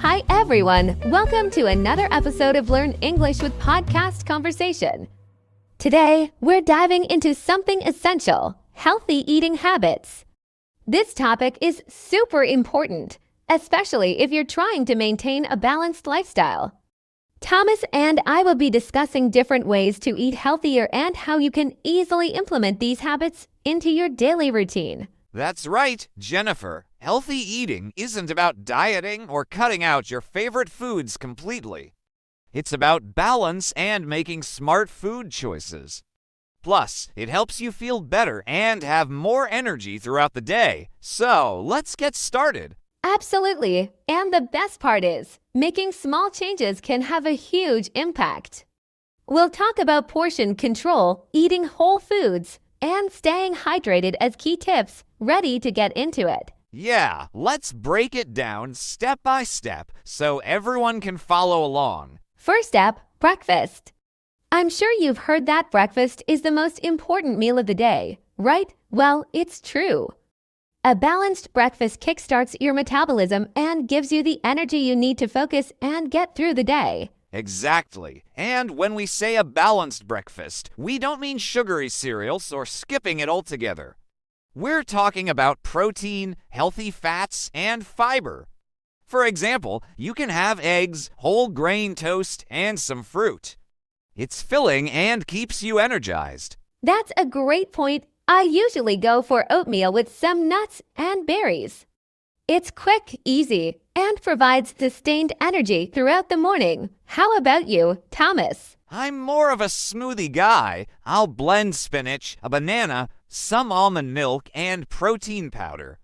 Hi everyone, welcome to another episode of Learn English with Podcast Conversation. Today, we're diving into something essential, healthy eating habits. This topic is super important, especially if you're trying to maintain a balanced lifestyle. Thomas and I will be discussing different ways to eat healthier and how you can easily implement these habits into your daily routine. That's right, Jennifer. Healthy eating isn't about dieting or cutting out your favorite foods completely. It's about balance and making smart food choices. Plus, it helps you feel better and have more energy throughout the day. So, let's get started. Absolutely. And the best part is, making small changes can have a huge impact. We'll talk about portion control, eating whole foods, and staying hydrated as key tips. Ready to get into it? Yeah, let's break it down step by step so everyone can follow along. First step, breakfast. I'm sure you've heard that breakfast is the most important meal of the day, right? Well, it's true. A balanced breakfast kickstarts your metabolism and gives you the energy you need to focus and get through the day. Exactly. And when we say a balanced breakfast, we don't mean sugary cereals or skipping it altogether. We're talking about protein, healthy fats, and fiber. For example, you can have eggs, whole grain toast, and some fruit. It's filling and keeps you energized. That's a great point. I usually go for oatmeal with some nuts and berries. It's quick, easy, and provides sustained energy throughout the morning. How about you, Thomas? I'm more of a smoothie guy. I'll blend spinach, a banana, some almond milk, and protein powder.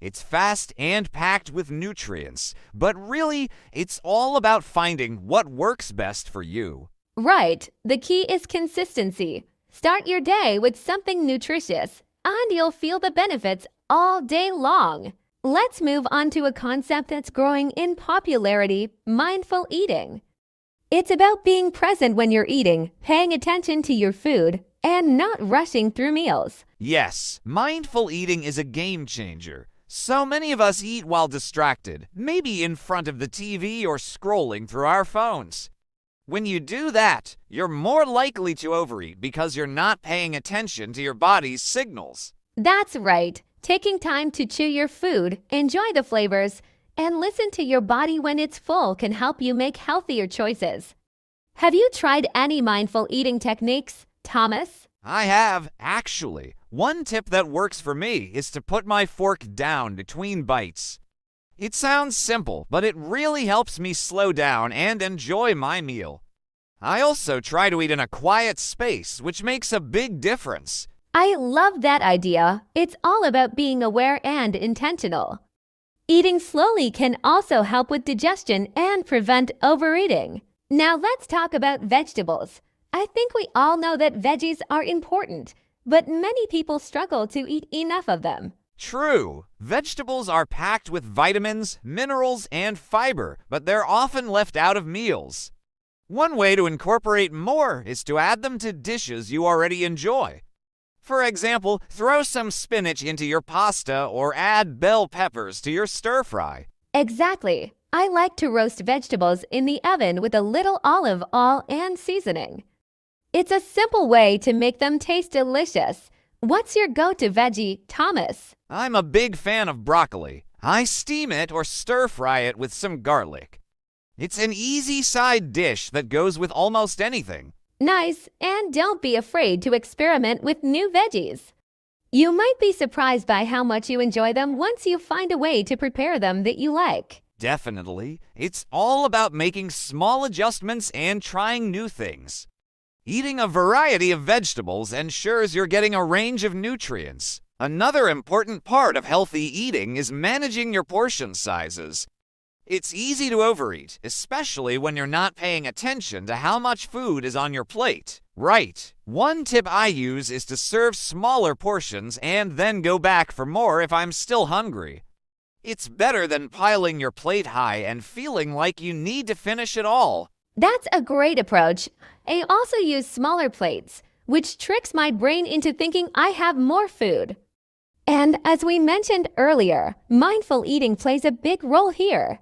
It's fast and packed with nutrients, but really, it's all about finding what works best for you. Right. The key is consistency. Start your day with something nutritious, and you'll feel the benefits all day long. Let's move on to a concept that's growing in popularity, mindful eating. It's about being present when you're eating, paying attention to your food, and not rushing through meals. Yes, mindful eating is a game changer. So many of us eat while distracted, maybe in front of the TV or scrolling through our phones. When you do that, you're more likely to overeat because you're not paying attention to your body's signals. That's right. Taking time to chew your food, enjoy the flavors, and listen to your body when it's full can help you make healthier choices. Have you tried any mindful eating techniques, Thomas? I have, actually. One tip that works for me is to put my fork down between bites. It sounds simple, but it really helps me slow down and enjoy my meal. I also try to eat in a quiet space, which makes a big difference. I love that idea. It's all about being aware and intentional. Eating slowly can also help with digestion and prevent overeating. Now let's talk about vegetables. I think we all know that veggies are important, but many people struggle to eat enough of them. True. Vegetables are packed with vitamins, minerals, and fiber, but they're often left out of meals. One way to incorporate more is to add them to dishes you already enjoy. For example, throw some spinach into your pasta or add bell peppers to your stir-fry. Exactly. I like to roast vegetables in the oven with a little olive oil and seasoning. It's a simple way to make them taste delicious. What's your go-to veggie, Thomas? I'm a big fan of broccoli. I steam it or stir-fry it with some garlic. It's an easy side dish that goes with almost anything. Nice, and don't be afraid to experiment with new veggies. You might be surprised by how much you enjoy them once you find a way to prepare them that you like. Definitely. It's all about making small adjustments and trying new things. Eating a variety of vegetables ensures you're getting a range of nutrients. Another important part of healthy eating is managing your portion sizes. It's easy to overeat, especially when you're not paying attention to how much food is on your plate. Right. One tip I use is to serve smaller portions and then go back for more if I'm still hungry. It's better than piling your plate high and feeling like you need to finish it all. That's a great approach. I also use smaller plates, which tricks my brain into thinking I have more food. And as we mentioned earlier, mindful eating plays a big role here.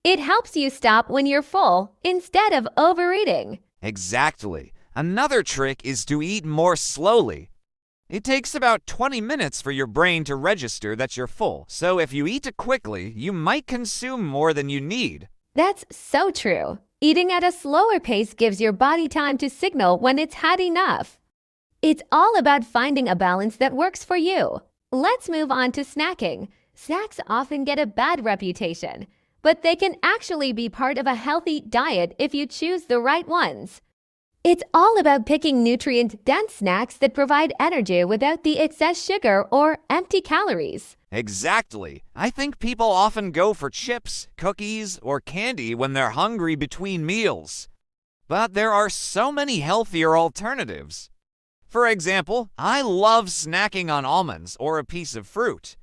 It helps you stop when you're full instead of overeating. Exactly. Another trick is to eat more slowly. It takes about 20 minutes for your brain to register that you're full, so if you eat quickly, you might consume more than you need. That's so true. Eating at a slower pace gives your body time to signal when it's had enough. It's all about finding a balance that works for you. Let's move on to snacking. Snacks often get a bad reputation, but they can actually be part of a healthy diet if you choose the right ones. It's all about picking nutrient-dense snacks that provide energy without the excess sugar or empty calories. Exactly. I think people often go for chips, cookies, or candy when they're hungry between meals. But there are so many healthier alternatives. For example, I love snacking on almonds or a piece of fruit.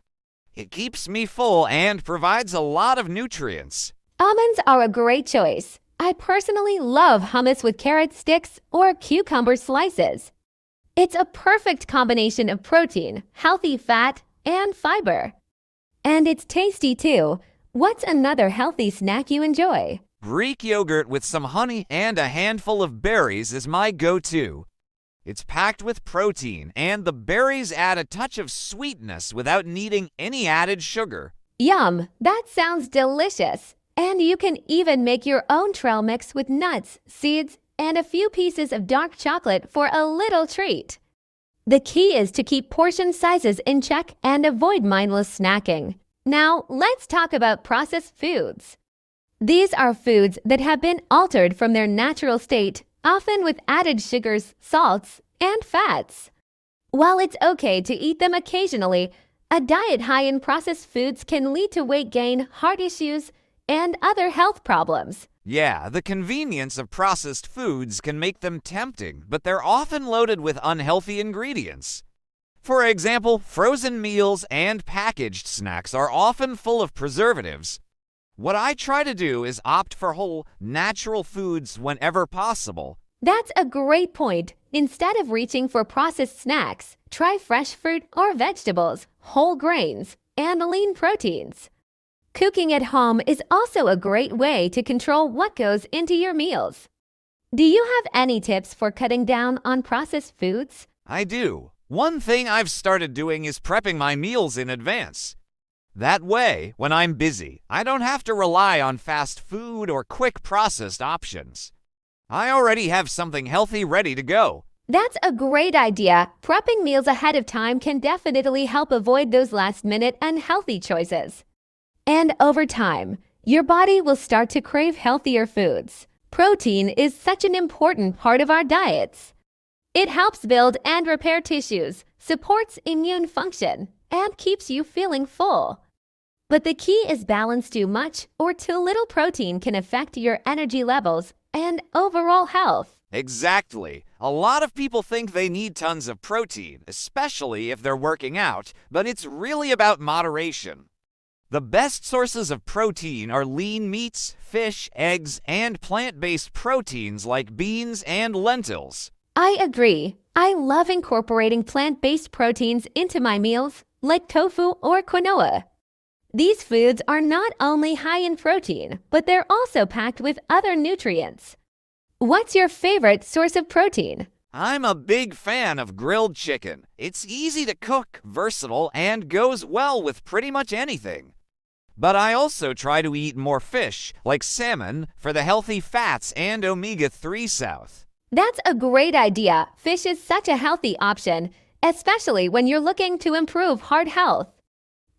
It keeps me full and provides a lot of nutrients. Almonds are a great choice. I personally love hummus with carrot sticks or cucumber slices. It's a perfect combination of protein, healthy fat, and fiber. And it's tasty too. What's another healthy snack you enjoy? Greek yogurt with some honey and a handful of berries is my go-to. It's packed with protein, and the berries add a touch of sweetness without needing any added sugar. Yum! That sounds delicious. And you can even make your own trail mix with nuts, seeds, and a few pieces of dark chocolate for a little treat. The key is to keep portion sizes in check and avoid mindless snacking. Now, let's talk about processed foods. These are foods that have been altered from their natural state, often with added sugars, salts, and fats. While it's okay to eat them occasionally, a diet high in processed foods can lead to weight gain, heart issues, and other health problems. Yeah, the convenience of processed foods can make them tempting, but they're often loaded with unhealthy ingredients. For example, frozen meals and packaged snacks are often full of preservatives. What I try to do is opt for whole, natural foods whenever possible. That's a great point. Instead of reaching for processed snacks, try fresh fruit or vegetables, whole grains, and lean proteins. Cooking at home is also a great way to control what goes into your meals. Do you have any tips for cutting down on processed foods? I do. One thing I've started doing is prepping my meals in advance. That way, when I'm busy, I don't have to rely on fast food or quick processed options. I already have something healthy ready to go. That's a great idea. Prepping meals ahead of time can definitely help avoid those last-minute unhealthy choices. And over time, your body will start to crave healthier foods. Protein is such an important part of our diets. It helps build and repair tissues, supports immune function, and keeps you feeling full. But the key is balance. Too much or too little protein can affect your energy levels and overall health. Exactly. A lot of people think they need tons of protein, especially if they're working out, but it's really about moderation. The best sources of protein are lean meats, fish, eggs, and plant-based proteins like beans and lentils. I agree. I love incorporating plant-based proteins into my meals, like tofu or quinoa. These foods are not only high in protein, but they're also packed with other nutrients. What's your favorite source of protein? I'm a big fan of grilled chicken. It's easy to cook, versatile, and goes well with pretty much anything. But I also try to eat more fish, like salmon, for the healthy fats and omega-3 south. That's a great idea. Fish is such a healthy option, especially when you're looking to improve heart health.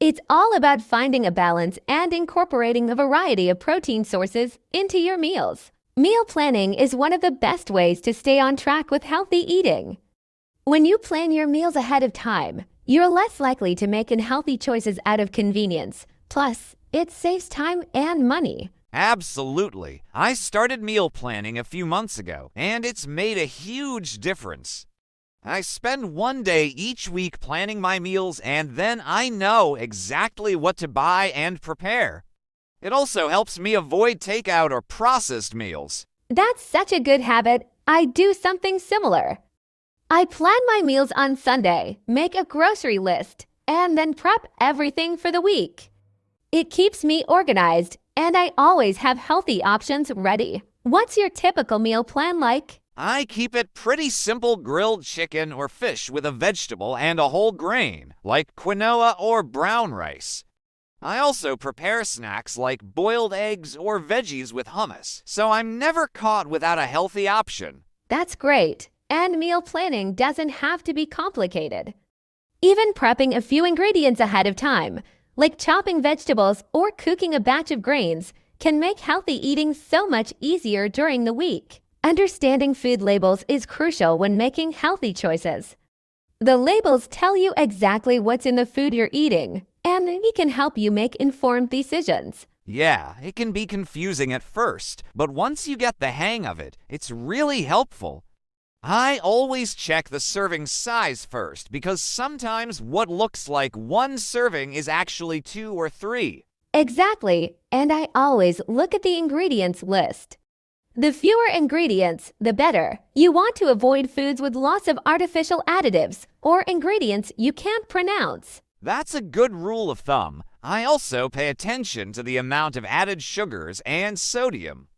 It's all about finding a balance and incorporating a variety of protein sources into your meals. Meal planning is one of the best ways to stay on track with healthy eating. When you plan your meals ahead of time, you're less likely to make unhealthy choices out of convenience. Plus, it saves time and money. Absolutely. I started meal planning a few months ago, and it's made a huge difference. I spend one day each week planning my meals, and then I know exactly what to buy and prepare. It also helps me avoid takeout or processed meals. That's such a good habit. I do something similar. I plan my meals on Sunday, make a grocery list, and then prep everything for the week. It keeps me organized And I always have healthy options ready. What's your typical meal plan like? I keep it pretty simple: grilled chicken or fish with a vegetable and a whole grain, like quinoa or brown rice. I also prepare snacks like boiled eggs or veggies with hummus, so I'm never caught without a healthy option. That's great. And meal planning doesn't have to be complicated. Even prepping a few ingredients ahead of time, like chopping vegetables or cooking a batch of grains, can make healthy eating so much easier during the week. Understanding food labels is crucial when making healthy choices. The labels tell you exactly what's in the food you're eating, and it can help you make informed decisions. Yeah, it can be confusing at first, but once you get the hang of it, it's really helpful. I always check the serving size first because sometimes what looks like one serving is actually 2 or 3. Exactly, and I always look at the ingredients list. The fewer ingredients, the better. You want to avoid foods with lots of artificial additives or ingredients you can't pronounce. That's a good rule of thumb. I also pay attention to the amount of added sugars and sodium.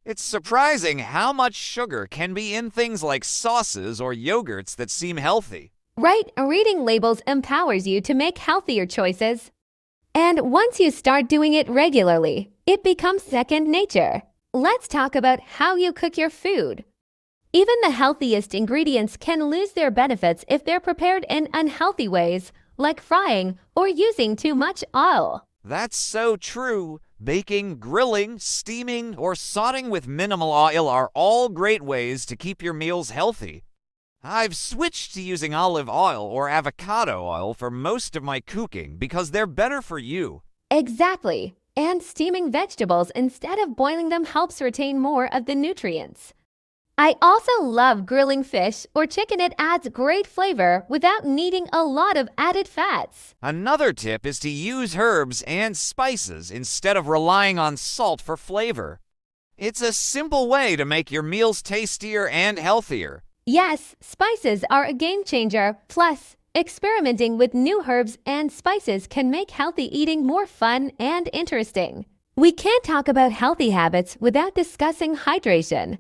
It's surprising how much sugar can be in things like sauces or yogurts that seem healthy. Right, reading labels empowers you to make healthier choices. And once you start doing it regularly, it becomes second nature. Let's talk about how you cook your food. Even the healthiest ingredients can lose their benefits if they're prepared in unhealthy ways, like frying or using too much oil. That's so true. Baking, grilling, steaming, or sauteing with minimal oil are all great ways to keep your meals healthy. I've switched to using olive oil or avocado oil for most of my cooking because they're better for you. Exactly. And steaming vegetables instead of boiling them helps retain more of the nutrients. I also love grilling fish or chicken. It adds great flavor without needing a lot of added fats. Another tip is to use herbs and spices instead of relying on salt for flavor. It's a simple way to make your meals tastier and healthier. Yes, spices are a game changer. Plus, experimenting with new herbs and spices can make healthy eating more fun and interesting. We can't talk about healthy habits without discussing hydration.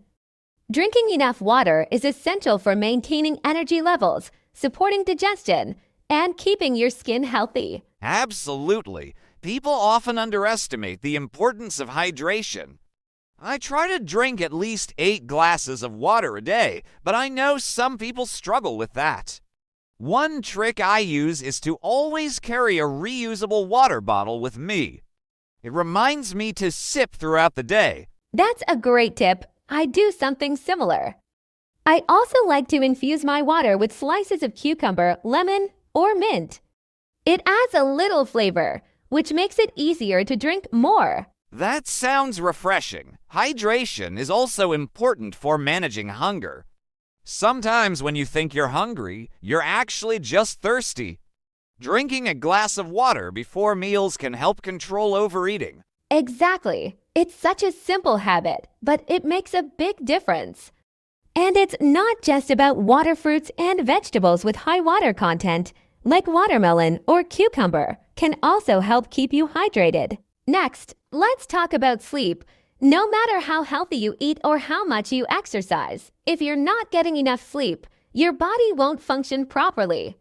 Drinking enough water is essential for maintaining energy levels, supporting digestion, and keeping your skin healthy. Absolutely. People often underestimate the importance of hydration. I try to drink at least 8 glasses of water a day, but I know some people struggle with that. One trick I use is to always carry a reusable water bottle with me. It reminds me to sip throughout the day. That's a great tip. I do something similar. I also like to infuse my water with slices of cucumber, lemon, or mint. It adds a little flavor, which makes it easier to drink more. That sounds refreshing. Hydration is also important for managing hunger. Sometimes when you think you're hungry, you're actually just thirsty. Drinking a glass of water before meals can help control overeating. Exactly. It's such a simple habit, but it makes a big difference. And it's not just about water. Fruits and vegetables with high water content, like watermelon or cucumber, can also help keep you hydrated. Next, let's talk about sleep. No matter how healthy you eat or how much you exercise, if you're not getting enough sleep, your body won't function properly.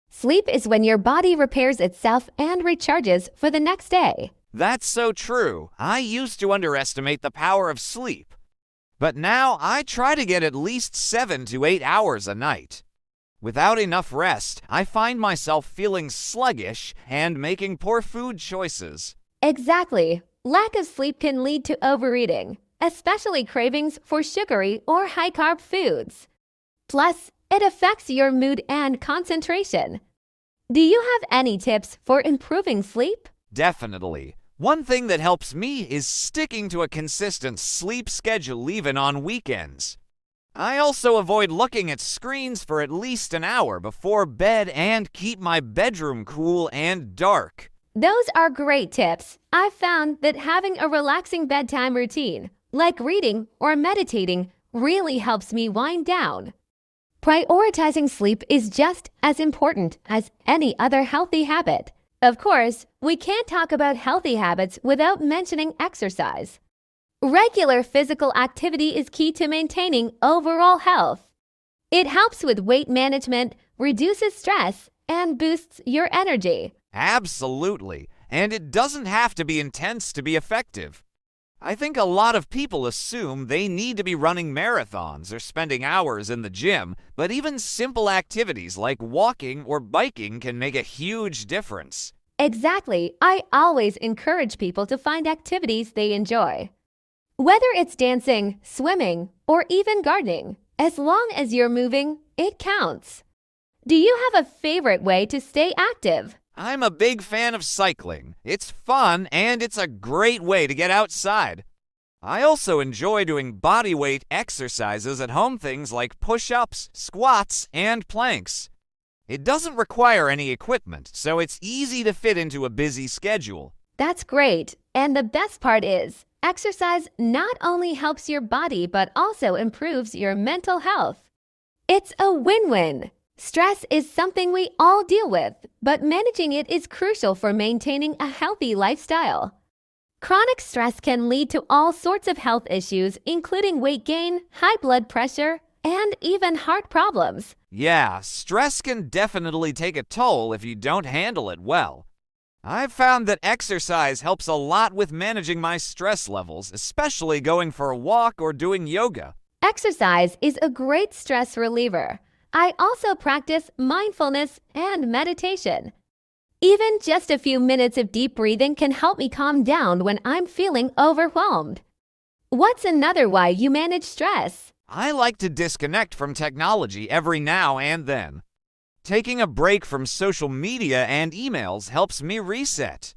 Sleep is when your body repairs itself and recharges for the next day. That's so true. I used to underestimate the power of sleep. But now I try to get at least 7 to 8 hours a night. Without enough rest, I find myself feeling sluggish and making poor food choices. Exactly. Lack of sleep can lead to overeating, especially cravings for sugary or high-carb foods. Plus, it affects your mood and concentration. Do you have any tips for improving sleep? Definitely. One thing that helps me is sticking to a consistent sleep schedule even on weekends. I also avoid looking at screens for at least an hour before bed and keep my bedroom cool and dark. Those are great tips. I've found that having a relaxing bedtime routine, like reading or meditating, really helps me wind down. Prioritizing sleep is just as important as any other healthy habit. Of course, we can't talk about healthy habits without mentioning exercise. Regular physical activity is key to maintaining overall health. It helps with weight management, reduces stress, and boosts your energy. Absolutely. And it doesn't have to be intense to be effective. I think a lot of people assume they need to be running marathons or spending hours in the gym, but even simple activities like walking or biking can make a huge difference. Exactly. I always encourage people to find activities they enjoy. Whether it's dancing, swimming, or even gardening, as long as you're moving, it counts. Do you have a favorite way to stay active? I'm a big fan of cycling. It's fun and it's a great way to get outside. I also enjoy doing body weight exercises at home, things like push-ups, squats, and planks. It doesn't require any equipment, so it's easy to fit into a busy schedule. That's great. And the best part is, exercise not only helps your body but also improves your mental health. It's a win-win. Stress is something we all deal with, but managing it is crucial for maintaining a healthy lifestyle. Chronic stress can lead to all sorts of health issues, including weight gain, high blood pressure, and even heart problems. Yeah, stress can definitely take a toll if you don't handle it well. I've found that exercise helps a lot with managing my stress levels, especially going for a walk or doing yoga. Exercise is a great stress reliever. I also practice mindfulness and meditation. Even just a few minutes of deep breathing can help me calm down when I'm feeling overwhelmed. What's another way you manage stress? I like to disconnect from technology every now and then. Taking a break from social media and emails helps me reset.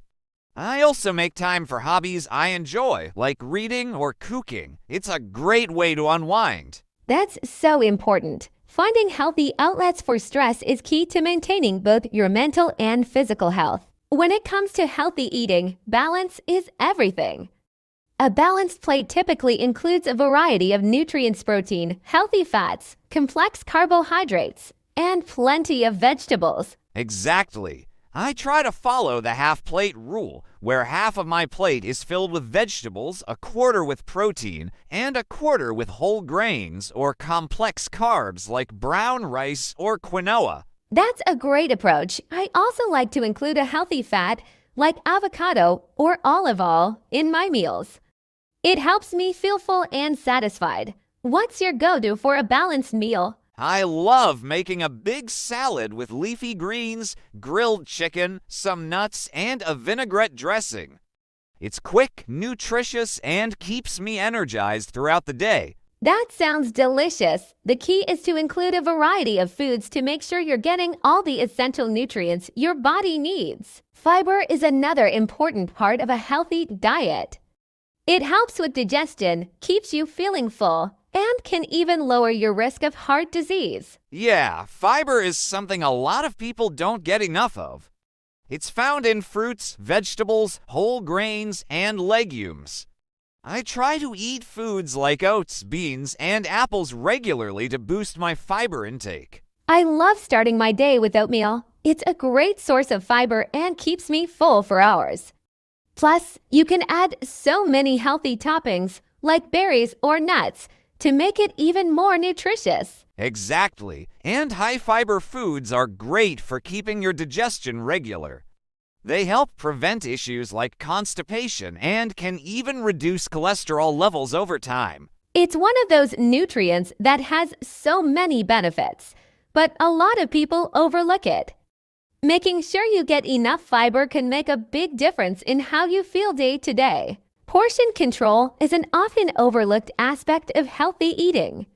I also make time for hobbies I enjoy, like reading or cooking. It's a great way to unwind. That's so important. Finding healthy outlets for stress is key to maintaining both your mental and physical health. When it comes to healthy eating, balance is everything. A balanced plate typically includes a variety of nutrients, protein, healthy fats, complex carbohydrates, and plenty of vegetables. Exactly. I try to follow the half-plate rule, where half of my plate is filled with vegetables, a quarter with protein, and a quarter with whole grains or complex carbs like brown rice or quinoa. That's a great approach. I also like to include a healthy fat like avocado or olive oil in my meals. It helps me feel full and satisfied. What's your go-to for a balanced meal? I love making a big salad with leafy greens, grilled chicken, some nuts, and a vinaigrette dressing. It's quick, nutritious, and keeps me energized throughout the day. That sounds delicious. The key is to include a variety of foods to make sure you're getting all the essential nutrients your body needs. Fiber is another important part of a healthy diet. It helps with digestion, keeps you feeling full, and can even lower your risk of heart disease. Yeah, fiber is something a lot of people don't get enough of. It's found in fruits, vegetables, whole grains, and legumes. I try to eat foods like oats, beans, and apples regularly to boost my fiber intake. I love starting my day with oatmeal. It's a great source of fiber and keeps me full for hours. Plus, you can add so many healthy toppings like berries or nuts to make it even more nutritious. Exactly, and high-fiber foods are great for keeping your digestion regular. They help prevent issues like constipation and can even reduce cholesterol levels over time. It's one of those nutrients that has so many benefits, but a lot of people overlook it. Making sure you get enough fiber can make a big difference in how you feel day to day. Portion control is an often overlooked aspect of healthy eating.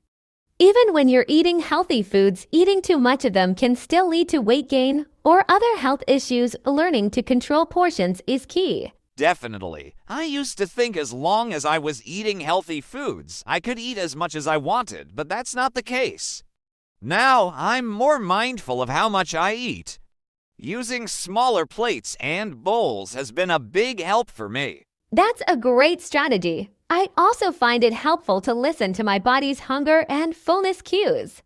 Even when you're eating healthy foods, eating too much of them can still lead to weight gain or other health issues. Learning to control portions is key. Definitely. I used to think as long as I was eating healthy foods, I could eat as much as I wanted, but that's not the case. Now, I'm more mindful of how much I eat. Using smaller plates and bowls has been a big help for me. That's a great strategy. I also find it helpful to listen to my body's hunger and fullness cues.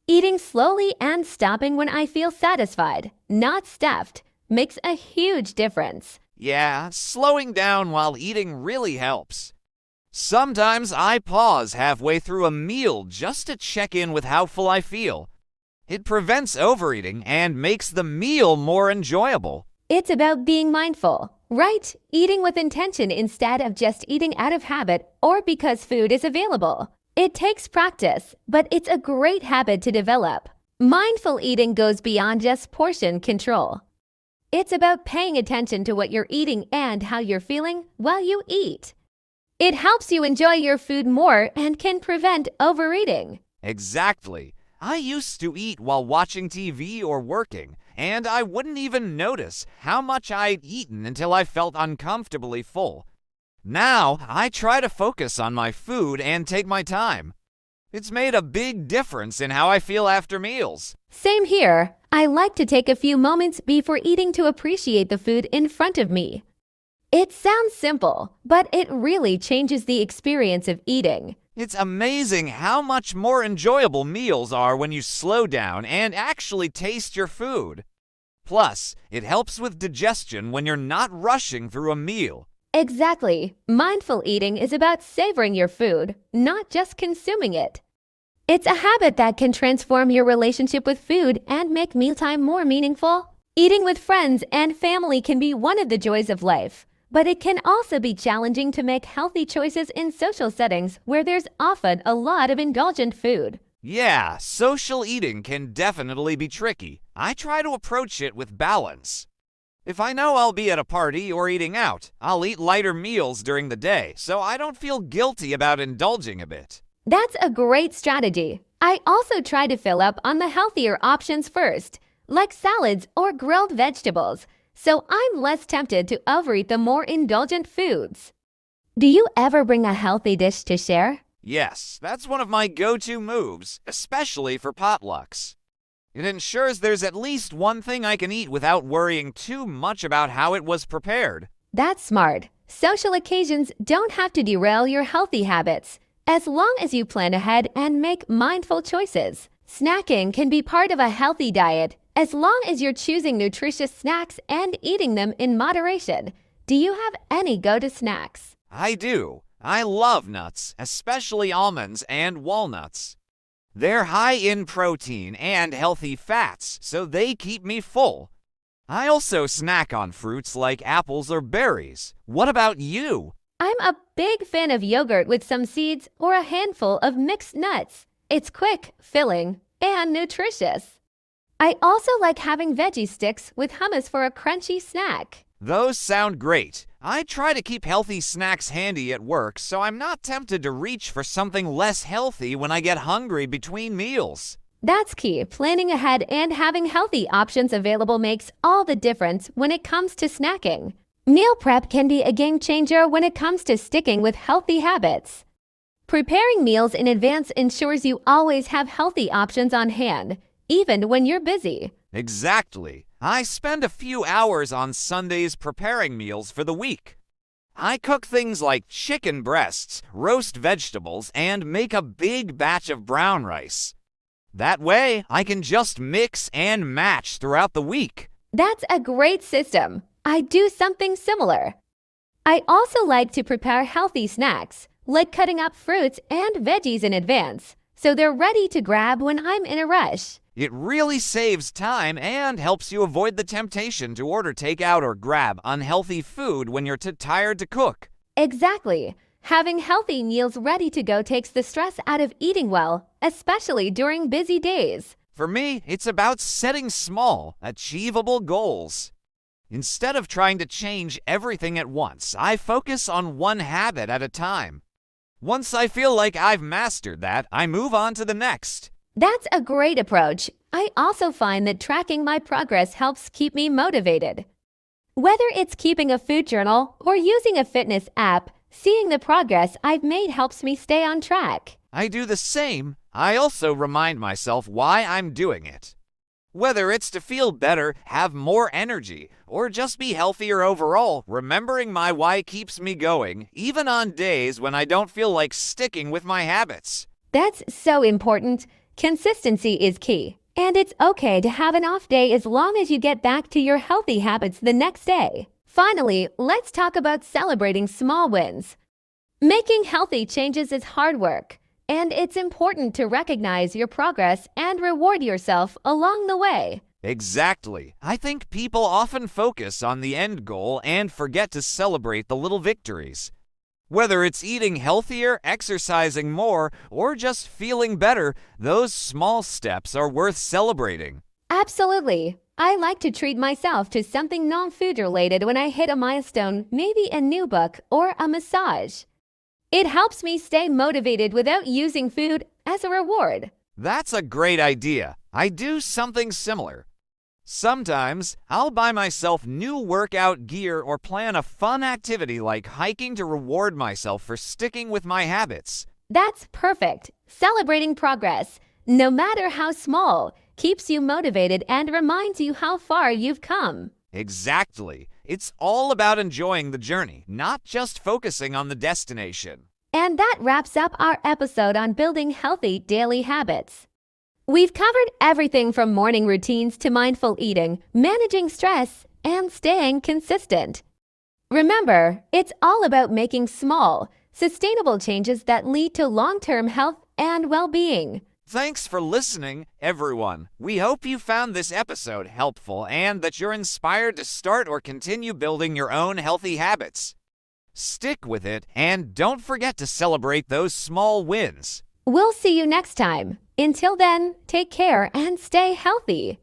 Eating slowly and stopping when I feel satisfied, not stuffed, makes a huge difference. Yeah, slowing down while eating really helps. Sometimes I pause halfway through a meal just to check in with how full I feel. It prevents overeating and makes the meal more enjoyable. It's about being mindful, right? Eating with intention instead of just eating out of habit or because food is available. It takes practice, but it's a great habit to develop. Mindful eating goes beyond just portion control. It's about paying attention to what you're eating and how you're feeling while you eat. It helps you enjoy your food more and can prevent overeating. Exactly. I used to eat while watching TV or working, and I wouldn't even notice how much I'd eaten until I felt uncomfortably full. Now, I try to focus on my food and take my time. It's made a big difference in how I feel after meals. Same here. I like to take a few moments before eating to appreciate the food in front of me. It sounds simple, but it really changes the experience of eating. It's amazing how much more enjoyable meals are when you slow down and actually taste your food. Plus, it helps with digestion when you're not rushing through a meal. Exactly. Mindful eating is about savoring your food, not just consuming it. It's a habit that can transform your relationship with food and make mealtime more meaningful. Eating with friends and family can be one of the joys of life, but it can also be challenging to make healthy choices in social settings where there's often a lot of indulgent food. Yeah, social eating can definitely be tricky. I try to approach it with balance. If I know I'll be at a party or eating out, I'll eat lighter meals during the day so I don't feel guilty about indulging a bit. That's a great strategy. I also try to fill up on the healthier options first, like salads or grilled vegetables, so I'm less tempted to overeat the more indulgent foods. Do you ever bring a healthy dish to share? Yes, that's one of my go-to moves, especially for potlucks. It ensures there's at least one thing I can eat without worrying too much about how it was prepared. That's smart. Social occasions don't have to derail your healthy habits, as long as you plan ahead and make mindful choices. Snacking can be part of a healthy diet, as long as you're choosing nutritious snacks and eating them in moderation. Do you have any go-to snacks? I do. I love nuts, especially almonds and walnuts. They're high in protein and healthy fats, so they keep me full. I also snack on fruits like apples or berries. What about you? I'm a big fan of yogurt with some seeds or a handful of mixed nuts. It's quick, filling, and nutritious. I also like having veggie sticks with hummus for a crunchy snack. Those sound great. I try to keep healthy snacks handy at work so I'm not tempted to reach for something less healthy when I get hungry between meals. That's key. Planning ahead and having healthy options available makes all the difference when it comes to snacking. Meal prep can be a game changer when it comes to sticking with healthy habits. Preparing meals in advance ensures you always have healthy options on hand, even when you're busy. Exactly. I spend a few hours on Sundays preparing meals for the week. I cook things like chicken breasts, roast vegetables, and make a big batch of brown rice. That way, I can just mix and match throughout the week. That's a great system. I do something similar. I also like to prepare healthy snacks, like cutting up fruits and veggies in advance, so they're ready to grab when I'm in a rush. It really saves time and helps you avoid the temptation to order takeout or grab unhealthy food when you're too tired to cook. Exactly. Having healthy meals ready to go takes the stress out of eating well, especially during busy days. For me, it's about setting small, achievable goals. Instead of trying to change everything at once, I focus on one habit at a time. Once I feel like I've mastered that, I move on to the next. That's a great approach. I also find that tracking my progress helps keep me motivated. Whether it's keeping a food journal or using a fitness app, seeing the progress I've made helps me stay on track. I do the same. I also remind myself why I'm doing it. Whether it's to feel better, have more energy, or just be healthier overall, remembering my why keeps me going, even on days when I don't feel like sticking with my habits. That's so important. Consistency is key. And it's okay to have an off day as long as you get back to your healthy habits the next day. Finally, let's talk about celebrating small wins. Making healthy changes is hard work, and it's important to recognize your progress and reward yourself along the way. Exactly. I think people often focus on the end goal and forget to celebrate the little victories. Whether it's eating healthier, exercising more, or just feeling better, those small steps are worth celebrating. Absolutely. I like to treat myself to something non-food related when I hit a milestone, maybe a new book or a massage. It helps me stay motivated without using food as a reward. That's a great idea. I do something similar. Sometimes I'll buy myself new workout gear or plan a fun activity like hiking to reward myself for sticking with my habits. That's perfect. Celebrating progress, no matter how small, keeps you motivated and reminds you how far you've come. Exactly. It's all about enjoying the journey, not just focusing on the destination. And that wraps up our episode on building healthy daily habits. We've covered everything from morning routines to mindful eating, managing stress, and staying consistent. Remember, it's all about making small, sustainable changes that lead to long-term health and well-being. Thanks for listening, everyone. We hope you found this episode helpful and that you're inspired to start or continue building your own healthy habits. Stick with it and don't forget to celebrate those small wins. We'll see you next time. Until then, take care and stay healthy.